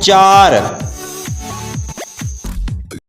4۔